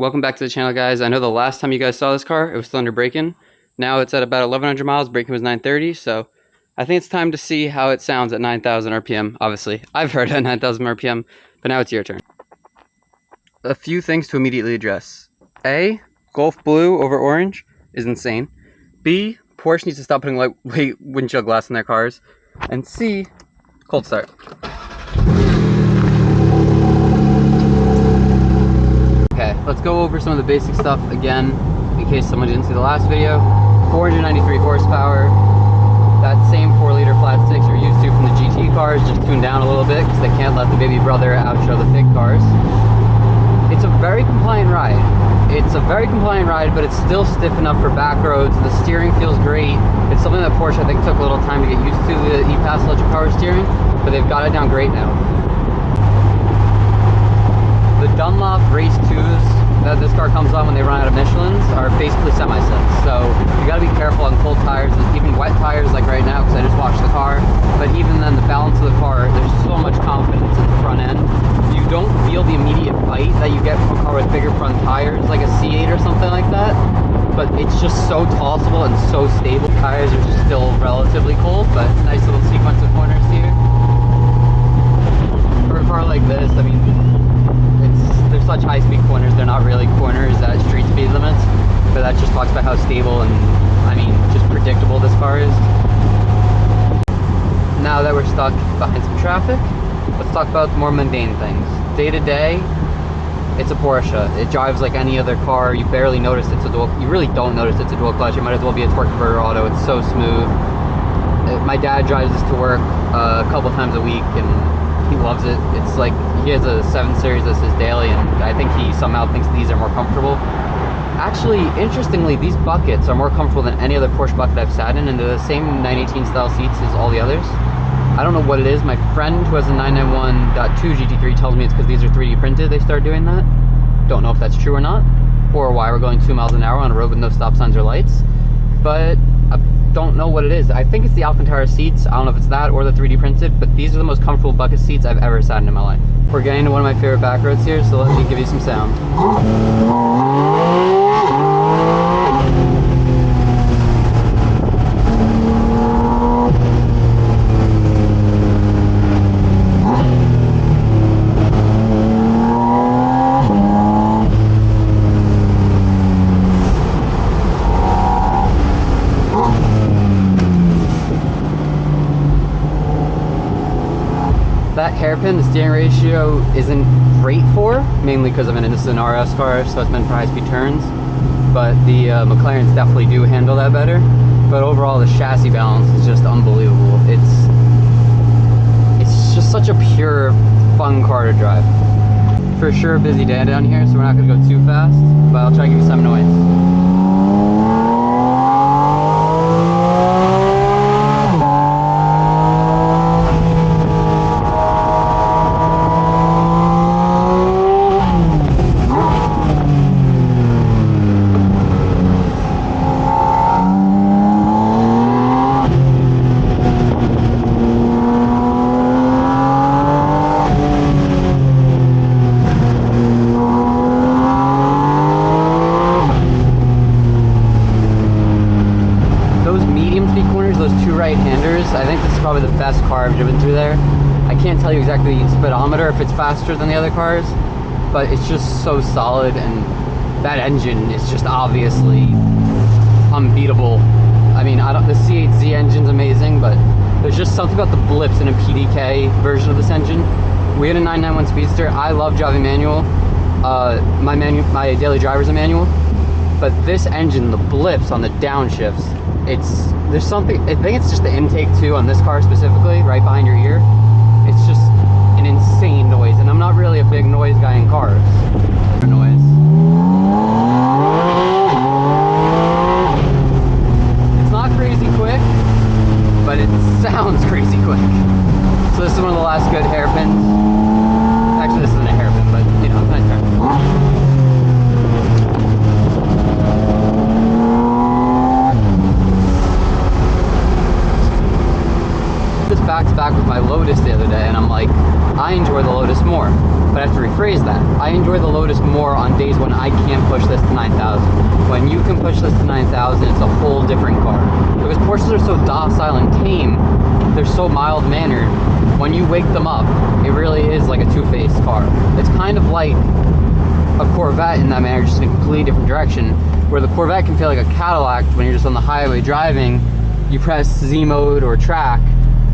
Welcome back to the channel, guys. I know the last time you guys saw this car, it was still under break-in. Now it's at about 1,100 miles, break-in was 930, so I think it's time to see how it sounds at 9,000 RPM. Obviously, I've heard at 9,000 RPM, but now it's your turn. A few things to immediately address. A, Gulf Blue over Orange is insane. B, Porsche needs to stop putting lightweight windshield glass in their cars. And C, cold start. Okay, let's go over some of the basic stuff again, in case someone didn't see the last video. 493 horsepower. That same 4-liter flat six you're used to from the GT cars, just tuned down a little bit because they can't let the baby brother outshow the big cars. It's a very compliant ride. But it's still stiff enough for back roads. The steering feels great. It's something that Porsche, I think, took a little time to get used to, the e-Pass electric power steering, but they've got it down great now. The Dunlop Race 2s that this car comes on when they run out of Michelins are basically semi-sets, so you gotta be careful on cold tires, and even wet tires like right now, because I just washed the car. But even then, the balance of the car, there's so much confidence in the front end. You don't feel the immediate bite that you get from a car with bigger front tires, like a C8 or something like that, but it's just so tossable and so stable. Tires are just still relatively cold, but nice little sequence of corners here. For a car like this, I mean, they're such high-speed corners, they're not really corners at street speed limits, but that just talks about how stable and, I mean, just predictable this car is. Now that we're stuck behind some traffic, let's talk about more mundane things. Day to day, it's a Porsche. It drives like any other car. You barely notice it's a dual, you really don't notice it's a dual clutch. It might as well be a torque converter auto. It's so smooth. My dad drives this to work a couple times a week, and he loves it. It's like, he has a 7 Series that's his daily, and I think he somehow thinks these are more comfortable. Actually, interestingly, these buckets are more comfortable than any other Porsche bucket I've sat in, and they're the same 918 style seats as all the others. I don't know what it is. My friend who has a 991.2 GT3 tells me it's because these are 3D printed they started doing that. Don't know if that's true or not, or why we're going 2 miles an hour on a road with no stop signs or lights, but I don't know what it is. I think it's the Alcantara seats. I don't know if it's that or the 3D printed, but these are the most comfortable bucket seats I've ever sat in my life. We're getting to one of my favorite back roads here, so let me give you some sound. That hairpin, the steering ratio isn't great for, mainly because I'm in an RS car, so it's meant for high-speed turns. But the McLarens definitely do handle that better. But overall, the chassis balance is just unbelievable. It's just such a pure, fun car to drive. For sure, a busy day down here, so we're not going to go too fast, but I'll try to give you some noise. I think this is probably the best car I've driven through there. I can't tell you exactly the speedometer if it's faster than the other cars, but it's just so solid, and that engine is just obviously unbeatable. I mean, the C8Z engine's amazing, but there's just something about the blips in a PDK version of this engine. We had a 991 Speedster. I love driving manual. My daily driver's a manual, but this engine, the blips on the downshifts, there's something, I think it's just the intake too on this car specifically, right behind your ear. It's just an insane noise, and I'm not really a big noise guy in cars. Noise. It's not crazy quick, but it sounds crazy quick. So this is one of the last good hairpins. Actually, this isn't a hairpin, but you know, nice hairpin. back to back with my Lotus the other day, and I'm like, I enjoy the Lotus more. But I have to rephrase that. I enjoy the Lotus more on days when I can't push this to 9,000. When you can push this to 9,000, it's a whole different car. Because Porsches are so docile and tame, they're so mild-mannered. When you wake them up, it really is like a two-faced car. It's kind of like a Corvette in that manner, just in a completely different direction, where the Corvette can feel like a Cadillac when you're just on the highway driving. You press Z mode or track,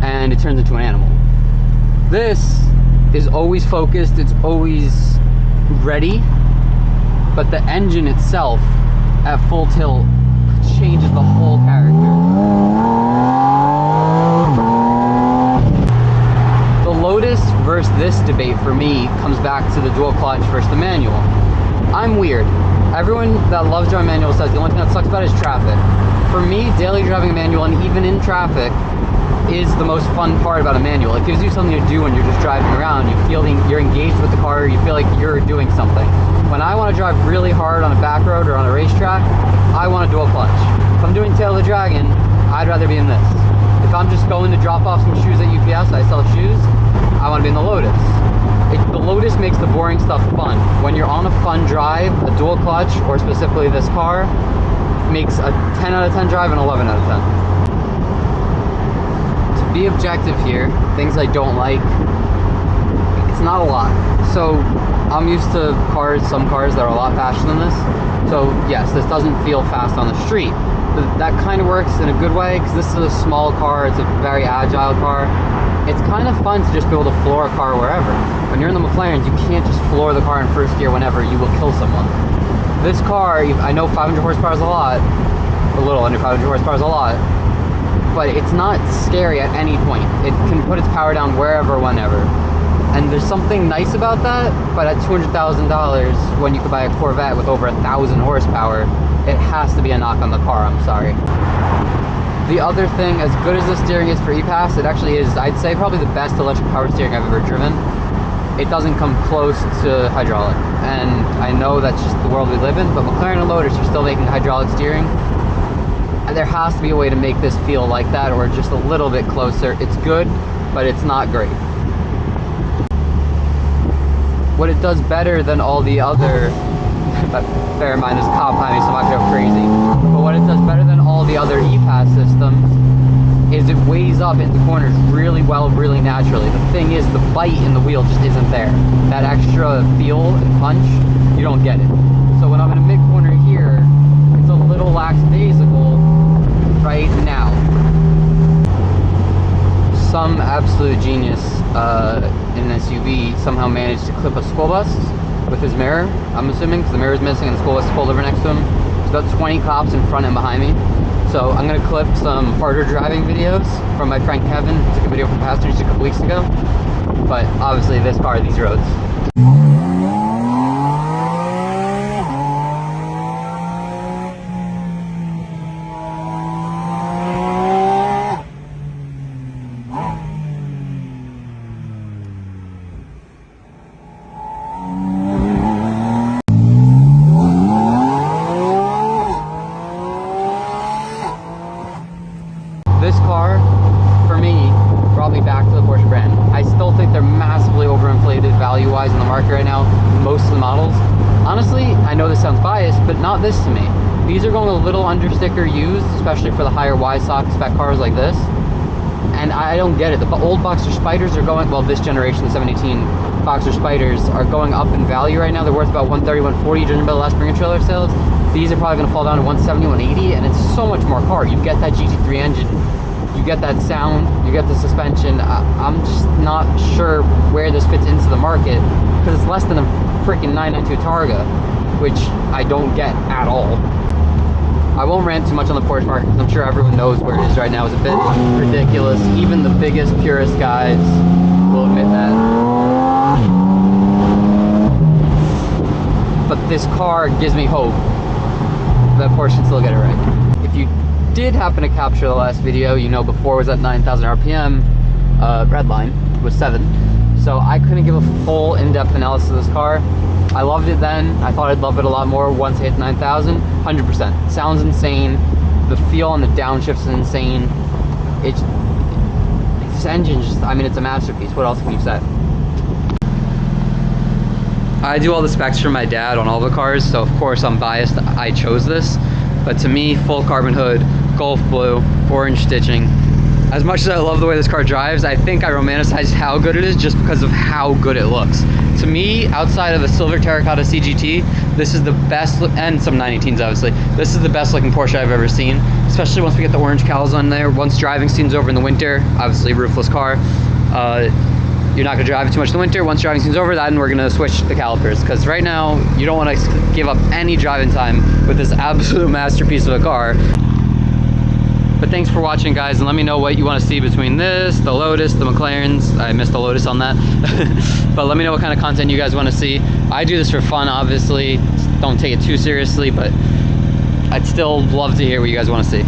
and it turns into an animal. This is always focused, it's always ready, but the engine itself at full tilt changes the whole character. The Lotus versus this debate for me comes back to the dual clutch versus the manual. I'm weird. Everyone that loves driving manual says the only thing that sucks about it is traffic. For me, daily driving a manual, and even in traffic, is the most fun part about a manual. It gives you something to do when you're just driving around. You feel you're engaged with the car, you feel like you're doing something. When I want to drive really hard on a back road or on a racetrack, I want a dual clutch. If I'm doing Tail of the Dragon, I'd rather be in this. If I'm just going to drop off some shoes at UPS, I sell shoes, I want to be in the Lotus. The Lotus makes the boring stuff fun. When you're on a fun drive, a dual clutch, or specifically this car, makes a 10 out of 10 drive and 11 out of 10. Be objective here, things I don't like, it's not a lot. So I'm used to cars, some cars that are a lot faster than this. So yes, this doesn't feel fast on the street. But that kind of works in a good way, because this is a small car, it's a very agile car. It's kind of fun to just be able to floor a car wherever. When you're in the McLarens, you can't just floor the car in first gear whenever, you will kill someone. This car, I know 500 horsepower is a lot, a little under 500 horsepower is a lot, but it's not scary at any point. It can put its power down wherever, whenever. And there's something nice about that, but at $200,000, when you could buy a Corvette with over 1,000 horsepower, it has to be a knock on the car, I'm sorry. The other thing, as good as the steering is for E-Pass, it actually is, I'd say, probably the best electric power steering I've ever driven. It doesn't come close to hydraulic. And I know that's just the world we live in, but McLaren and Lotus are still making hydraulic steering. There has to be a way to make this feel like that, or just a little bit closer. It's good, but it's not great. What it does better than all the other, but bear in mind there's a cop behind me, so I'm not gonna go crazy. But what it does better than all the other E-Pass systems is it weighs up into corners really well, really naturally. The thing is, the bite in the wheel just isn't there. That extra feel and punch, you don't get it. So when I'm in a mid-corner here, it's a little lackadaisical right now. Some absolute genius in an SUV somehow managed to clip a school bus with his mirror, I'm assuming, because the mirror's missing and the school bus is pulled over next to him. There's about 20 cops in front and behind me. So I'm going to clip some harder driving videos from my friend Kevin, who took a video from Passengers a couple weeks ago. But obviously this car, these roads. This car, for me, brought me back to the Porsche brand. I still think they're massively overinflated value-wise in the market right now, most of the models. Honestly, I know this sounds biased, but not this to me. These are going a little under sticker used, especially for the higher Y-Sock spec cars like this. And I don't get it. The old Boxer Spyders are going, well, this generation, the 718 Boxer Spyders are going up in value right now. They're worth about 130, 140, judging by the last Springer trailer sales. These are probably going to fall down to 170, 180, and it's so much more car. You get that GT3 engine, you get that sound, you get the suspension. I'm just not sure where this fits into the market, because it's less than a freaking 992 Targa, which I don't get at all. I won't rant too much on the Porsche market, because I'm sure everyone knows where it is right now. It's a bit ridiculous. Even the biggest, purest guys will admit that. But this car gives me hope that Porsche can still get it right. If you did happen to capture the last video, you know before was at 9,000 RPM, red line was 7. So I couldn't give a full in-depth analysis of this car. I loved it then. I thought I'd love it a lot more once it hit 9,000. 100%. Sounds insane. The feel on the downshift is insane. It's this engine just, I mean, it's a masterpiece. What else can you say? I do all the specs for my dad on all the cars, so of course I'm biased. I chose this, but to me, full carbon hood, Gulf blue, orange stitching. As much as I love the way this car drives, I think I romanticized how good it is just because of how good it looks. To me, outside of a silver terracotta CGT, this is the best, and some 918s obviously, this is the best looking Porsche I've ever seen, especially once we get the orange cowls on there. Once driving season's over in the winter, obviously roofless car, you're not gonna drive it too much in the winter. Once driving season's over, then we're gonna switch the calipers, because right now, you don't wanna give up any driving time with this absolute masterpiece of a car. But thanks for watching, guys, and let me know what you want to see between this, the Lotus, the McLarens. I missed the Lotus on that. But let me know what kind of content you guys want to see. I do this for fun, obviously. Don't take it too seriously, but I'd still love to hear what you guys want to see.